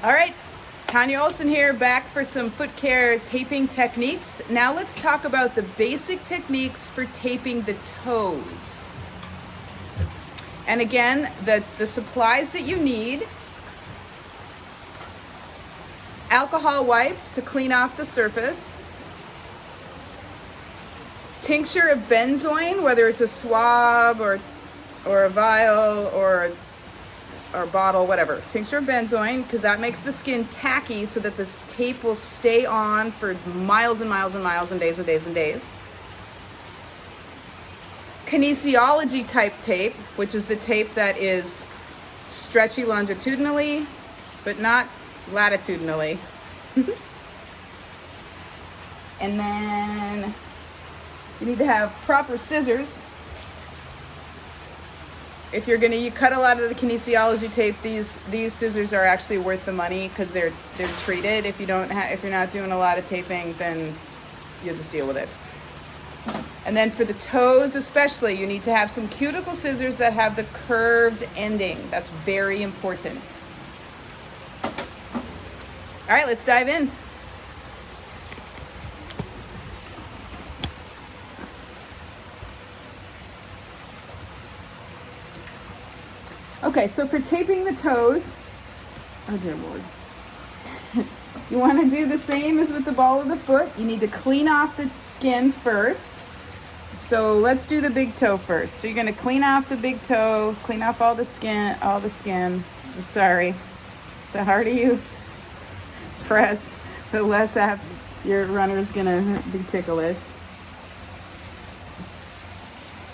All right, Tanya Olson here, back for some foot care taping techniques. Now let's talk about the basic techniques for taping the toes. And again, the supplies that you need: alcohol wipe to clean off the surface, tincture of benzoin, whether it's a swab or a vial or bottle, whatever. Tincture of benzoin, because that makes the skin tacky so that this tape will stay on for miles and miles and miles and days and days and days. Kinesiology type tape, which is the tape that is stretchy longitudinally, but not latitudinally. And then you need to have proper scissors. If you're going to cut a lot of the kinesiology tape, these scissors are actually worth the money because they're treated. If you're not doing a lot of taping, then you'll just deal with it. And then for the toes especially, you need to have some cuticle scissors that have the curved ending. That's very important. All right, let's dive in. Okay, so for taping the toes, oh dear Lord, you want to do the same as with the ball of the foot. You need to clean off the skin first. So let's do the big toe first. So you're going to clean off the big toe, clean off all the skin. So sorry, the harder you press, the less apt your runner's going to be ticklish.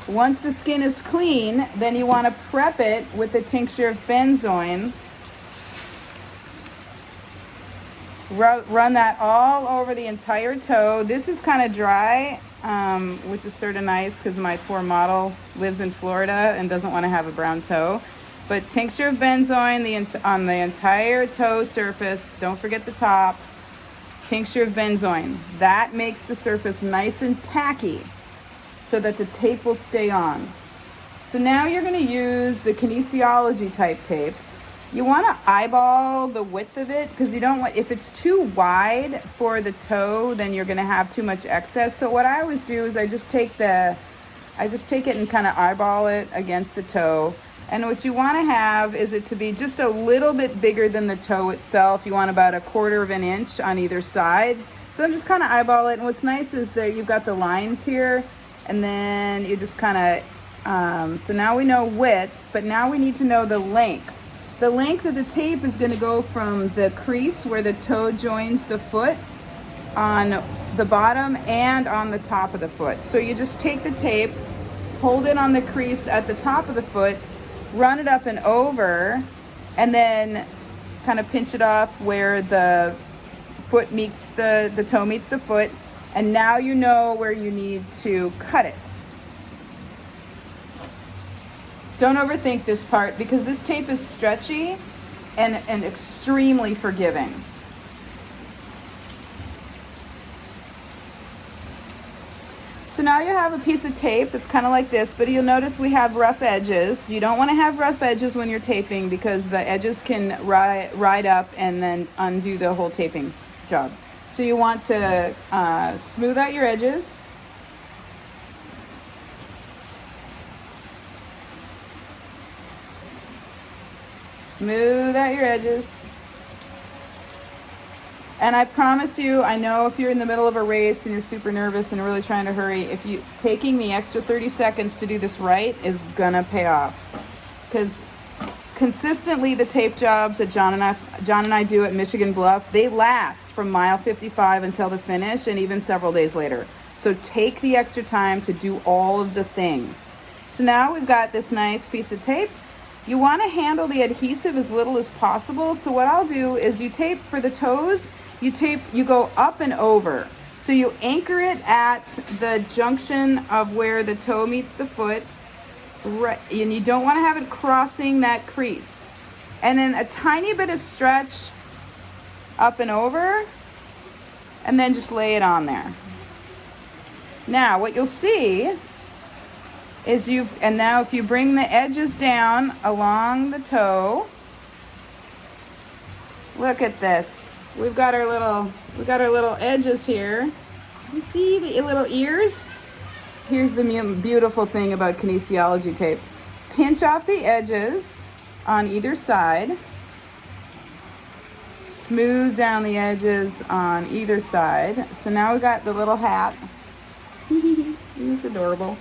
Once the skin is clean, then you want to prep it with the tincture of benzoin. Run that all over the entire toe. This is kind of dry, which is sort of nice because my poor model lives in Florida and doesn't want to have a brown toe. But tincture of benzoin on the entire toe surface. Don't forget the top. Tincture of benzoin. That makes the surface nice and tacky, so that the tape will stay on. So now you're going to use the kinesiology type tape. You want to eyeball the width of it because you don't want, if it's too wide for the toe, then you're going to have too much excess. So what I always do is I just take it and kind of eyeball it against the toe. And what you want to have is it to be just a little bit bigger than the toe itself. You want about 1/4 of an inch on either side. So I'm just kind of eyeball it. And what's nice is that you've got the lines here. And then you just kind of, so now we know width, but now we need to know the length. The length of the tape is going to go from the crease where the toe joins the foot on the bottom and on the top of the foot. So you just take the tape, hold it on the crease at the top of the foot, run it up and over, and then kind of pinch it off where the foot meets the toe meets the foot. And now you know where you need to cut it. Don't overthink this part because this tape is stretchy and extremely forgiving. So now you have a piece of tape that's kind of like this, but you'll notice we have rough edges. You don't want to have rough edges when you're taping because the edges can ride up and then undo the whole taping job. So you want to smooth out your edges. Smooth out your edges. And I promise you, I know if you're in the middle of a race and you're super nervous and really trying to hurry, taking the extra 30 seconds to do this right is gonna pay off. Because consistently, the tape jobs that John and I do at Michigan Bluff, they last from mile 55 until the finish and even several days later. So take the extra time to do all of the things. So now we've got this nice piece of tape. You want to handle the adhesive as little as possible. So what I'll do is you tape for the toes, you go up and over. So you anchor it at the junction of where the toe meets the foot. Right, and you don't want to have it crossing that crease. And then a tiny bit of stretch up and over, and then just lay it on there. Now what you'll see is now if you bring the edges down along the toe, Look at this. We've got our little edges here. You see the little ears? Here's the beautiful thing about kinesiology tape. Pinch off the edges on either side. Smooth down the edges on either side. So now we got the little hat. He's adorable.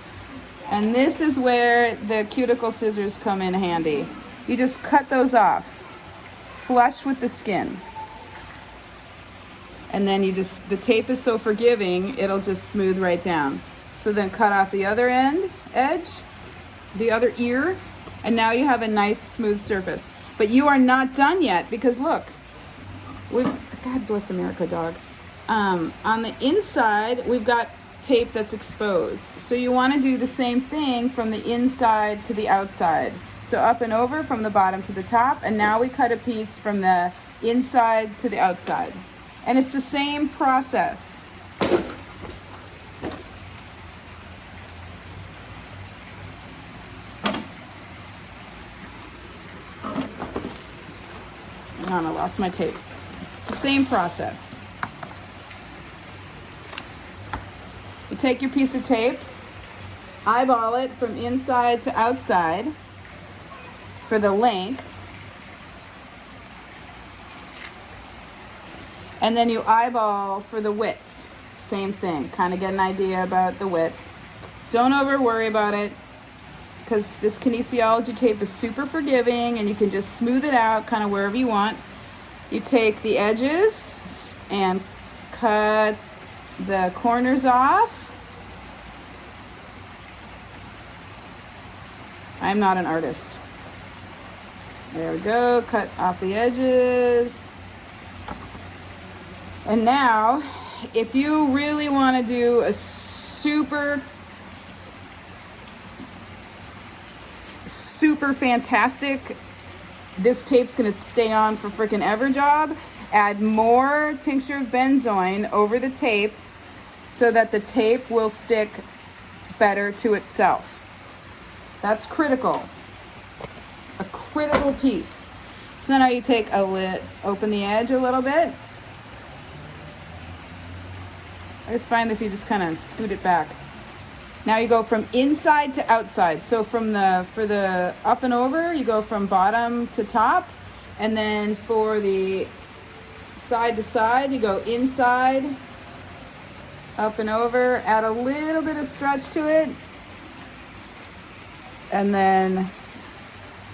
And this is where the cuticle scissors come in handy. You just cut those off, flush with the skin. And then the tape is so forgiving, it'll just smooth right down. So then cut off the other edge, the other ear, and now you have a nice smooth surface. But you are not done yet, because look, God bless America, dog. On the inside, we've got tape that's exposed. So you want to do the same thing from the inside to the outside. So up and over from the bottom to the top, and now we cut a piece from the inside to the outside. And it's the same process. Hang on, I lost my tape. It's the same process. You take your piece of tape, eyeball it from inside to outside for the length, and then you eyeball for the width. Same thing, kind of get an idea about the width. Don't over worry about it, because this kinesiology tape is super forgiving and you can just smooth it out kind of wherever you want. You take the edges and cut the corners off. I'm not an artist. There we go, cut off the edges. And now, if you really want to do a super fantastic, this tape's gonna stay on for freaking ever job, add more tincture of benzoin over the tape so that the tape will stick better to itself. That's critical. A critical piece. So now you take a lid, open the edge a little bit. I just find that if you just kind of scoot it back. Now you go from inside to outside. So for the up and over, you go from bottom to top. And then for the side to side, you go inside, up and over, add a little bit of stretch to it. And then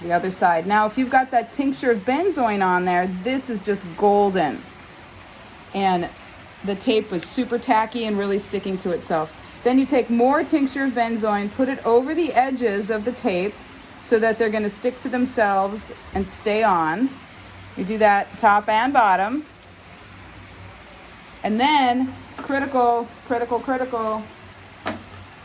the other side. Now, if you've got that tincture of benzoin on there, this is just golden. And the tape was super tacky and really sticking to itself. Then you take more tincture of benzoin, put it over the edges of the tape so that they're going to stick to themselves and stay on. You do that top and bottom. And then, critical.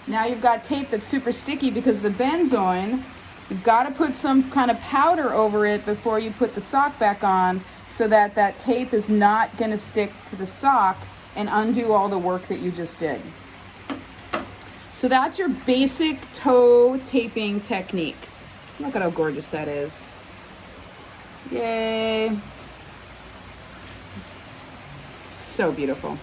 Now you've got tape that's super sticky because of the benzoin. You've got to put some kind of powder over it before you put the sock back on so that that tape is not going to stick to the sock and undo all the work that you just did. So that's your basic toe taping technique. Look at how gorgeous that is. Yay. So beautiful.